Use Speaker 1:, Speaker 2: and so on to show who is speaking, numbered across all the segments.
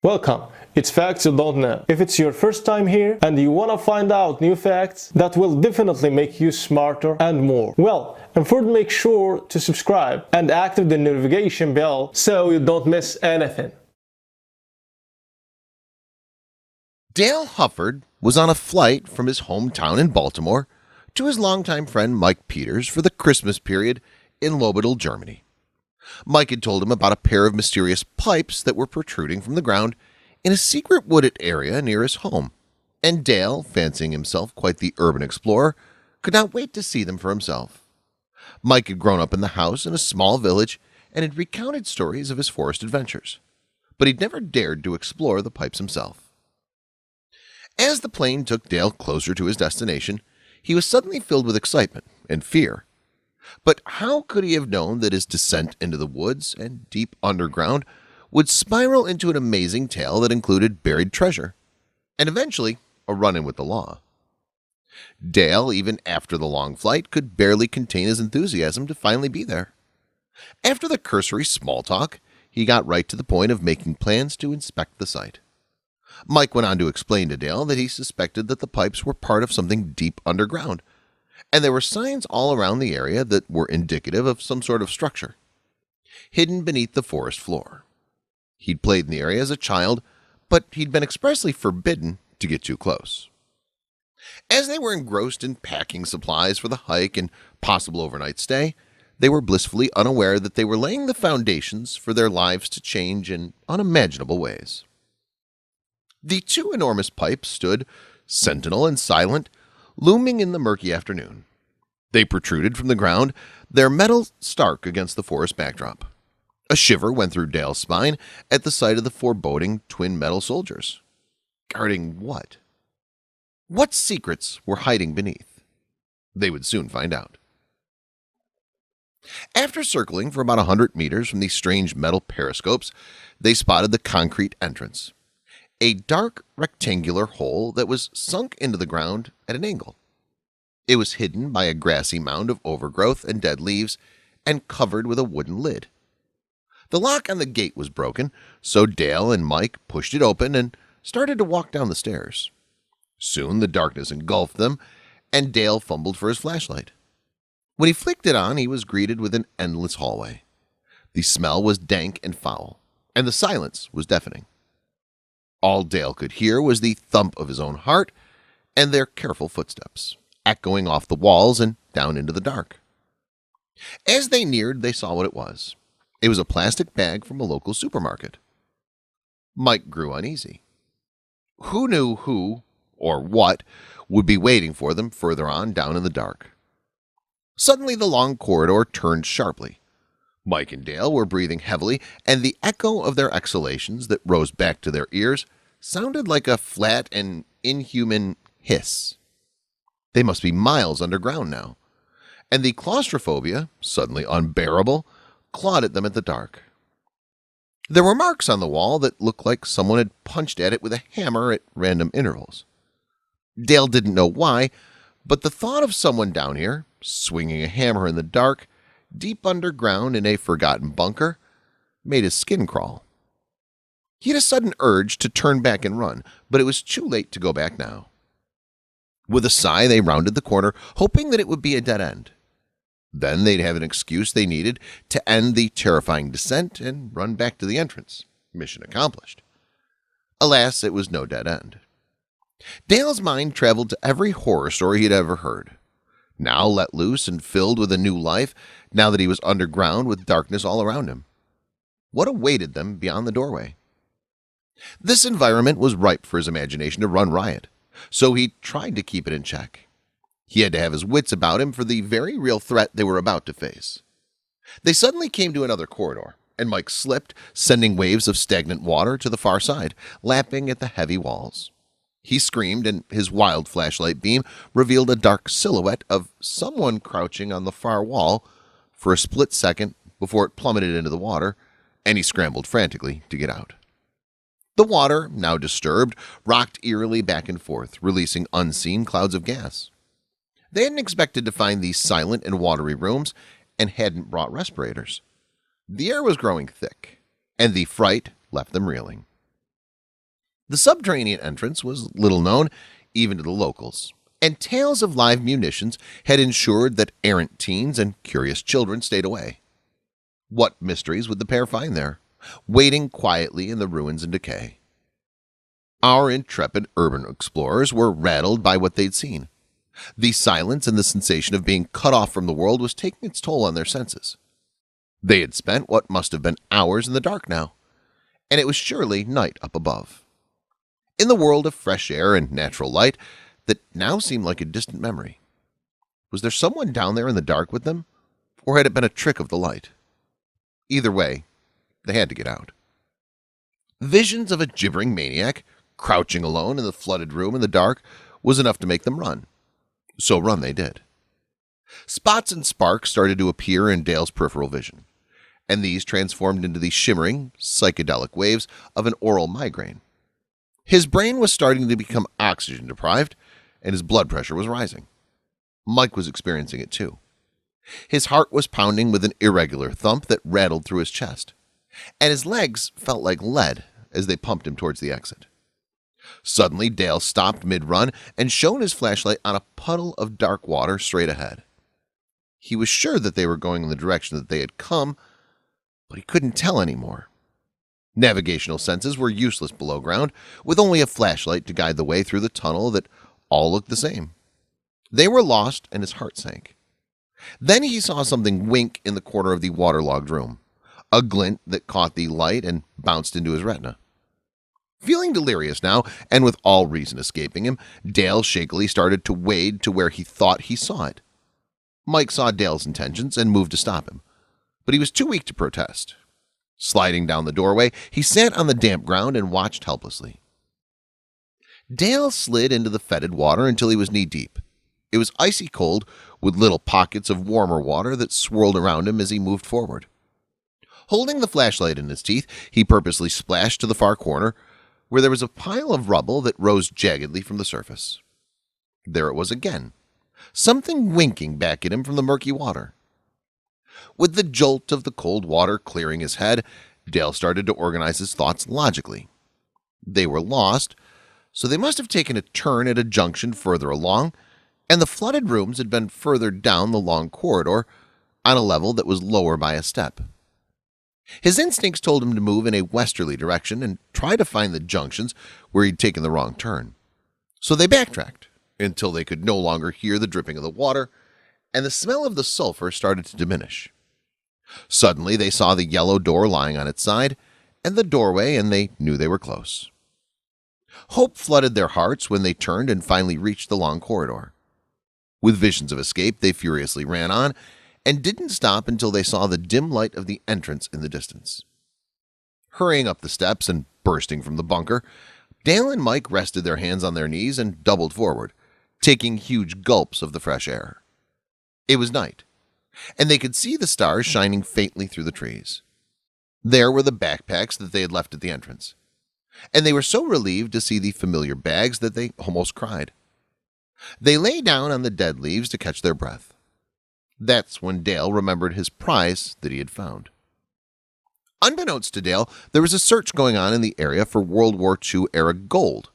Speaker 1: Welcome! It's Facts You Don't Know. If it's your first time here and you want to find out new facts that will definitely make you smarter and more, well, and first make sure to subscribe and activate the notification bell so you don't miss anything.
Speaker 2: Dale Hufford was on a flight from his hometown in Baltimore to his longtime friend Mike Peters for the Christmas period in Lobedel, Germany. Mike had told him about a pair of mysterious pipes that were protruding from the ground in a secret wooded area near his home, and Dale, fancying himself quite the urban explorer, could not wait to see them for himself. Mike had grown up in the house in a small village and had recounted stories of his forest adventures, but he'd never dared to explore the pipes himself. As the plane took Dale closer to his destination, he was suddenly filled with excitement and fear. But how could he have known that his descent into the woods and deep underground would spiral into an amazing tale that included buried treasure, and eventually a run-in with the law? Dale, even after the long flight, could barely contain his enthusiasm to finally be there. After the cursory small talk, he got right to the point of making plans to inspect the site. Mike went on to explain to Dale that he suspected that the pipes were part of something deep underground, and there were signs all around the area that were indicative of some sort of structure, hidden beneath the forest floor. He'd played in the area as a child, but he'd been expressly forbidden to get too close. As they were engrossed in packing supplies for the hike and possible overnight stay, they were blissfully unaware that they were laying the foundations for their lives to change in unimaginable ways. The two enormous pipes stood, sentinel and silent, looming in the murky afternoon. They protruded from the ground, their metal stark against the forest backdrop. A shiver went through Dale's spine at the sight of the foreboding twin metal soldiers. Guarding what? What secrets were hiding beneath? They would soon find out. After circling for about 100 meters from these strange metal periscopes, they spotted the concrete entrance. A dark rectangular hole that was sunk into the ground at an angle. It was hidden by a grassy mound of overgrowth and dead leaves and covered with a wooden lid. The lock on the gate was broken, so Dale and Mike pushed it open and started to walk down the stairs. Soon the darkness engulfed them, and Dale fumbled for his flashlight. When he flicked it on, he was greeted with an endless hallway. The smell was dank and foul, and the silence was deafening. All Dale could hear was the thump of his own heart and their careful footsteps, echoing off the walls and down into the dark. As they neared, they saw what it was. It was a plastic bag from a local supermarket. Mike grew uneasy. Who knew who or what would be waiting for them further on down in the dark? Suddenly the long corridor turned sharply. Mike and Dale were breathing heavily, and the echo of their exhalations that rose back to their ears sounded like a flat and inhuman hiss. They must be miles underground now, and the claustrophobia, suddenly unbearable, clawed at them at the dark. There were marks on the wall that looked like someone had punched at it with a hammer at random intervals. Dale didn't know why, but the thought of someone down here, swinging a hammer in the dark, deep underground in a forgotten bunker, made his skin crawl. He had a sudden urge to turn back and run, but it was too late to go back now. With a sigh, they rounded the corner, hoping that it would be a dead end. Then they'd have an excuse they needed to end the terrifying descent and run back to the entrance. Mission accomplished. Alas, it was no dead end. Dale's mind traveled to every horror story he had ever heard. Now let loose and filled with a new life, now that he was underground with darkness all around him. What awaited them beyond the doorway? This environment was ripe for his imagination to run riot, so he tried to keep it in check. He had to have his wits about him for the very real threat they were about to face. They suddenly came to another corridor, and Mike slipped, sending waves of stagnant water to the far side, lapping at the heavy walls. He screamed, and his wild flashlight beam revealed a dark silhouette of someone crouching on the far wall for a split second before it plummeted into the water, and he scrambled frantically to get out. The water, now disturbed, rocked eerily back and forth, releasing unseen clouds of gas. They hadn't expected to find these silent and watery rooms and hadn't brought respirators. The air was growing thick, and the fright left them reeling. The subterranean entrance was little known even to the locals, and tales of live munitions had ensured that errant teens and curious children stayed away. What mysteries would the pair find there, waiting quietly in the ruins and decay? Our intrepid urban explorers were rattled by what they'd seen. The silence and the sensation of being cut off from the world was taking its toll on their senses. They had spent what must have been hours in the dark now, and it was surely night up above. In the world of fresh air and natural light that now seemed like a distant memory. Was there someone down there in the dark with them, or had it been a trick of the light? Either way, they had to get out. Visions of a gibbering maniac crouching alone in the flooded room in the dark was enough to make them run. So run they did. Spots and sparks started to appear in Dale's peripheral vision, and these transformed into the shimmering, psychedelic waves of an oral migraine. His brain was starting to become oxygen deprived, and his blood pressure was rising. Mike was experiencing it too. His heart was pounding with an irregular thump that rattled through his chest, and his legs felt like lead as they pumped him towards the exit. Suddenly, Dale stopped mid-run and shone his flashlight on a puddle of dark water straight ahead. He was sure that they were going in the direction that they had come, but he couldn't tell anymore. Navigational senses were useless below ground, with only a flashlight to guide the way through the tunnel that all looked the same. They were lost, and his heart sank. Then he saw something wink in the corner of the waterlogged room, a glint that caught the light and bounced into his retina. Feeling delirious now, and with all reason escaping him, Dale shakily started to wade to where he thought he saw it. Mike saw Dale's intentions and moved to stop him, but he was too weak to protest. Sliding down the doorway, he sat on the damp ground and watched helplessly. Dale slid into the fetid water until he was knee-deep. It was icy cold, with little pockets of warmer water that swirled around him as he moved forward. Holding the flashlight in his teeth, he purposely splashed to the far corner, where there was a pile of rubble that rose jaggedly from the surface. There it was again, something winking back at him from the murky water. With the jolt of the cold water clearing his head, Dale started to organize his thoughts logically. They were lost, so they must have taken a turn at a junction further along, and the flooded rooms had been further down the long corridor on a level that was lower by a step. His instincts told him to move in a westerly direction and try to find the junctions where he'd taken the wrong turn. So they backtracked until they could no longer hear the dripping of the water, and the smell of the sulfur started to diminish. Suddenly they saw the yellow door lying on its side, and the doorway, and they knew they were close. Hope flooded their hearts when they turned and finally reached the long corridor. With visions of escape, they furiously ran on, and didn't stop until they saw the dim light of the entrance in the distance. Hurrying up the steps and bursting from the bunker, Dale and Mike rested their hands on their knees and doubled forward, taking huge gulps of the fresh air. It was night, and they could see the stars shining faintly through the trees. There were the backpacks that they had left at the entrance, and they were so relieved to see the familiar bags that they almost cried. They lay down on the dead leaves to catch their breath. That's when Dale remembered his prize that he had found. Unbeknownst to Dale, there was a search going on in the area for World War II-era gold,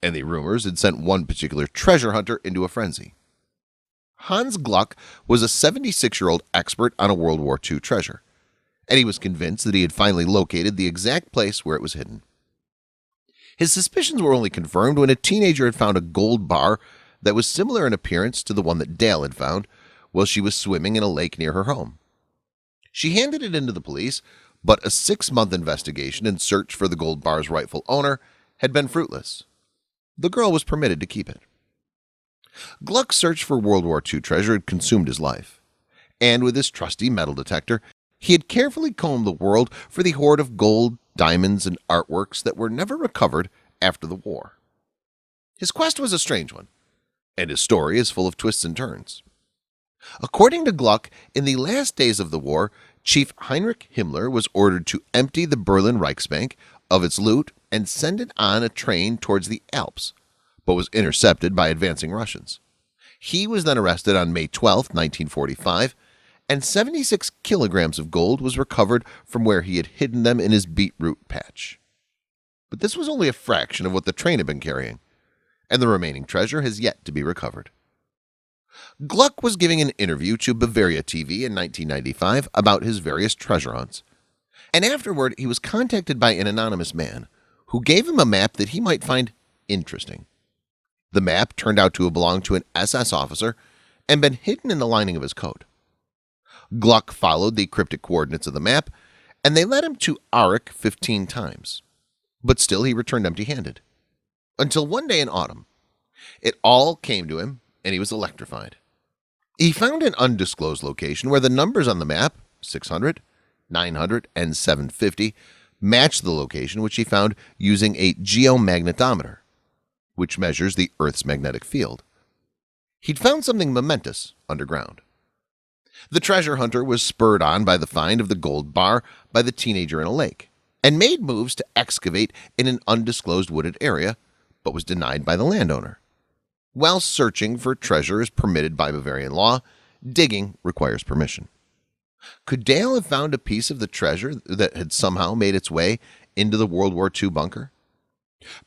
Speaker 2: and the rumors had sent one particular treasure hunter into a frenzy. Hans Gluck was a 76-year-old expert on a World War II treasure, and he was convinced that he had finally located the exact place where it was hidden. His suspicions were only confirmed when a teenager had found a gold bar that was similar in appearance to the one that Dale had found while she was swimming in a lake near her home. She handed it in to the police, but a 6-month investigation and search for the gold bar's rightful owner had been fruitless. The girl was permitted to keep it. Gluck's search for World War II treasure had consumed his life, and with his trusty metal detector, he had carefully combed the world for the hoard of gold, diamonds, and artworks that were never recovered after the war. His quest was a strange one, and his story is full of twists and turns. According to Gluck, in the last days of the war, Chief Heinrich Himmler was ordered to empty the Berlin Reichsbank of its loot and send it on a train towards the Alps, but was intercepted by advancing Russians. He was then arrested on May 12, 1945, and 76 kilograms of gold was recovered from where he had hidden them in his beetroot patch. but this was only a fraction of what the train had been carrying, and the remaining treasure has yet to be recovered. Gluck was giving an interview to Bavaria TV in 1995 about his various treasure hunts, and afterward he was contacted by an anonymous man who gave him a map that he might find interesting. The map turned out to belong to an SS officer and been hidden in the lining of his coat. Gluck followed the cryptic coordinates of the map, and they led him to Arik 15 times, but still he returned empty-handed. Until one day in autumn, it all came to him and he was electrified. He found an undisclosed location where the numbers on the map, 600, 900, and 750, matched the location which he found using a geomagnetometer, which measures the Earth's magnetic field. He'd found something momentous underground. The treasure hunter was spurred on by the find of the gold bar by the teenager in a lake, and made moves to excavate in an undisclosed wooded area, but was denied by the landowner. While searching for treasure as permitted by Bavarian law, digging requires permission. Could Dale have found a piece of the treasure that had somehow made its way into the World War II bunker?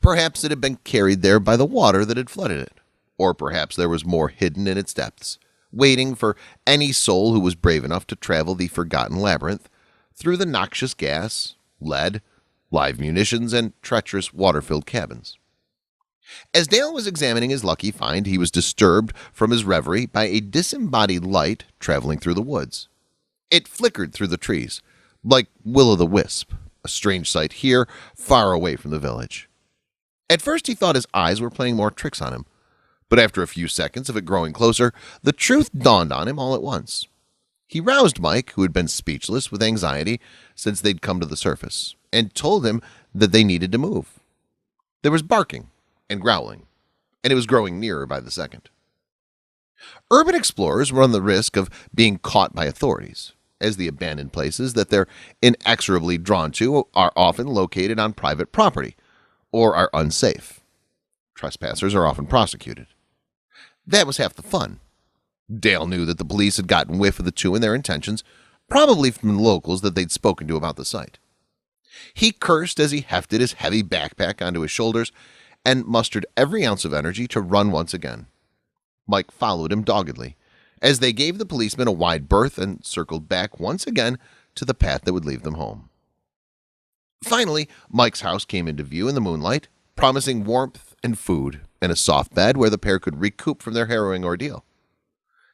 Speaker 2: Perhaps it had been carried there by the water that had flooded it, or perhaps there was more hidden in its depths, waiting for any soul who was brave enough to travel the forgotten labyrinth through the noxious gas, lead, live munitions, and treacherous water-filled cabins. As Dale was examining his lucky find, he was disturbed from his reverie by a disembodied light traveling through the woods. It flickered through the trees, like will-o'-the-wisp, a strange sight here, far away from the village. At first he thought his eyes were playing more tricks on him, but after a few seconds of it growing closer, the truth dawned on him all at once. He roused Mike, who had been speechless with anxiety since they'd come to the surface, and told him that they needed to move. There was barking and growling, and it was growing nearer by the second. Urban explorers run the risk of being caught by authorities, as the abandoned places that they're inexorably drawn to are often located on private property or are unsafe. Trespassers are often prosecuted. That was half the fun. Dale knew that the police had gotten whiff of the two and their intentions, probably from locals that they'd spoken to about the site. He cursed as he hefted his heavy backpack onto his shoulders and mustered every ounce of energy to run once again. Mike followed him doggedly, as they gave the policeman a wide berth and circled back once again to the path that would leave them home. Finally, Mike's house came into view in the moonlight, promising warmth and food and a soft bed where the pair could recoup from their harrowing ordeal.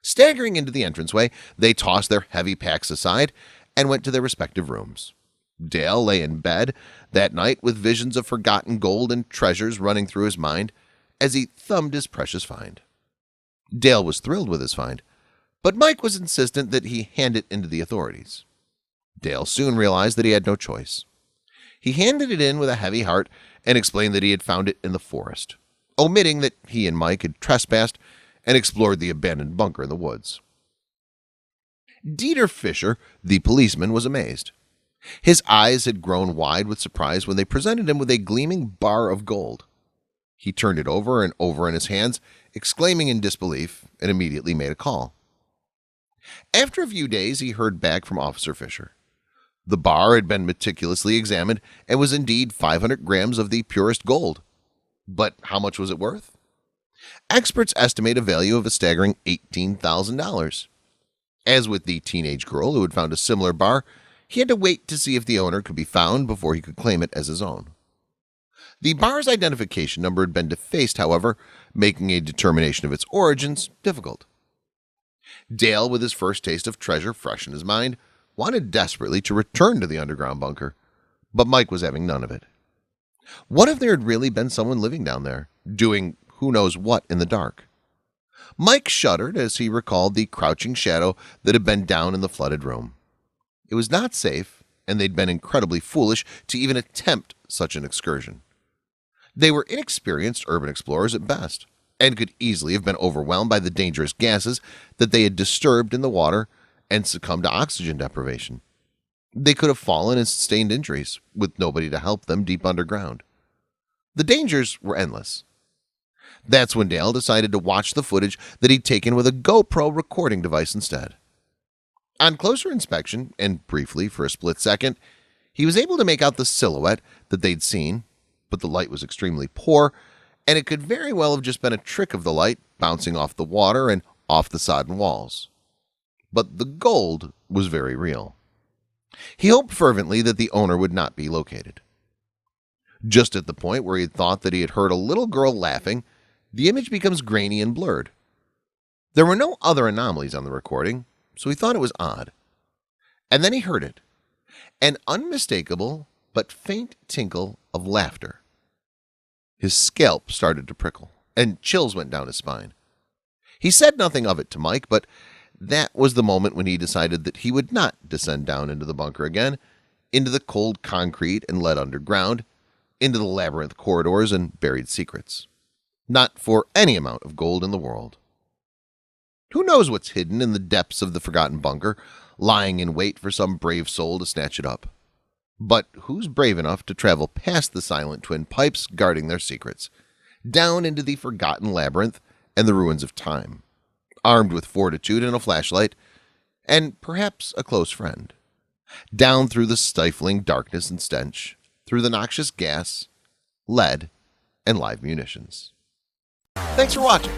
Speaker 2: Staggering into the entranceway, they tossed their heavy packs aside and went to their respective rooms. Dale lay in bed that night with visions of forgotten gold and treasures running through his mind as he thumbed his precious find. Dale was thrilled with his find, but Mike was insistent that he hand it into the authorities. Dale soon realized that he had no choice. He handed it in with a heavy heart and explained that he had found it in the forest, omitting that he and Mike had trespassed and explored the abandoned bunker in the woods. Dieter Fischer, the policeman, was amazed. His eyes had grown wide with surprise when they presented him with a gleaming bar of gold. He turned it over and over in his hands, exclaiming in disbelief, and immediately made a call. After a few days, he heard back from Officer Fischer. The bar had been meticulously examined and was indeed 500 grams of the purest gold. But how much was it worth? Experts estimate a value of a staggering $18,000. As with the teenage girl who had found a similar bar, he had to wait to see if the owner could be found before he could claim it as his own. The bar's identification number had been defaced, however, making a determination of its origins difficult. Dale, with his first taste of treasure fresh in his mind, wanted desperately to return to the underground bunker, but Mike was having none of it. What if there had really been someone living down there, doing who knows what in the dark? Mike shuddered as he recalled the crouching shadow that had been down in the flooded room. It was not safe, and they'd been incredibly foolish to even attempt such an excursion. They were inexperienced urban explorers at best, and could easily have been overwhelmed by the dangerous gases that they had disturbed in the water and succumbed to oxygen deprivation. They could have fallen and sustained injuries, with nobody to help them deep underground. The dangers were endless. That's when Dale decided to watch the footage that he'd taken with a GoPro recording device instead. On closer inspection, and briefly for a split second, he was able to make out the silhouette that they'd seen, but the light was extremely poor, and it could very well have just been a trick of the light bouncing off the water and off the sodden walls. But the gold was very real. He hoped fervently that the owner would not be located. Just at the point where he had thought that he had heard a little girl laughing, the image becomes grainy and blurred. There were no other anomalies on the recording, so he thought it was odd. And then he heard it, an unmistakable but faint tinkle of laughter. His scalp started to prickle, and chills went down his spine. He said nothing of it to Mike, but that was the moment when he decided that he would not descend down into the bunker again, into the cold concrete and lead underground, into the labyrinth corridors and buried secrets. Not for any amount of gold in the world. Who knows what's hidden in the depths of the forgotten bunker, lying in wait for some brave soul to snatch it up? But who's brave enough to travel past the silent twin pipes guarding their secrets, down into the forgotten labyrinth and the ruins of time, armed with fortitude and a flashlight, and perhaps a close friend, down through the stifling darkness and stench, through the noxious gas, lead, and live munitions? Thanks for watching.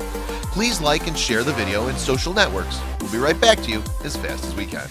Speaker 2: Please like and share the video in social networks. We'll be right back to you as fast as we can.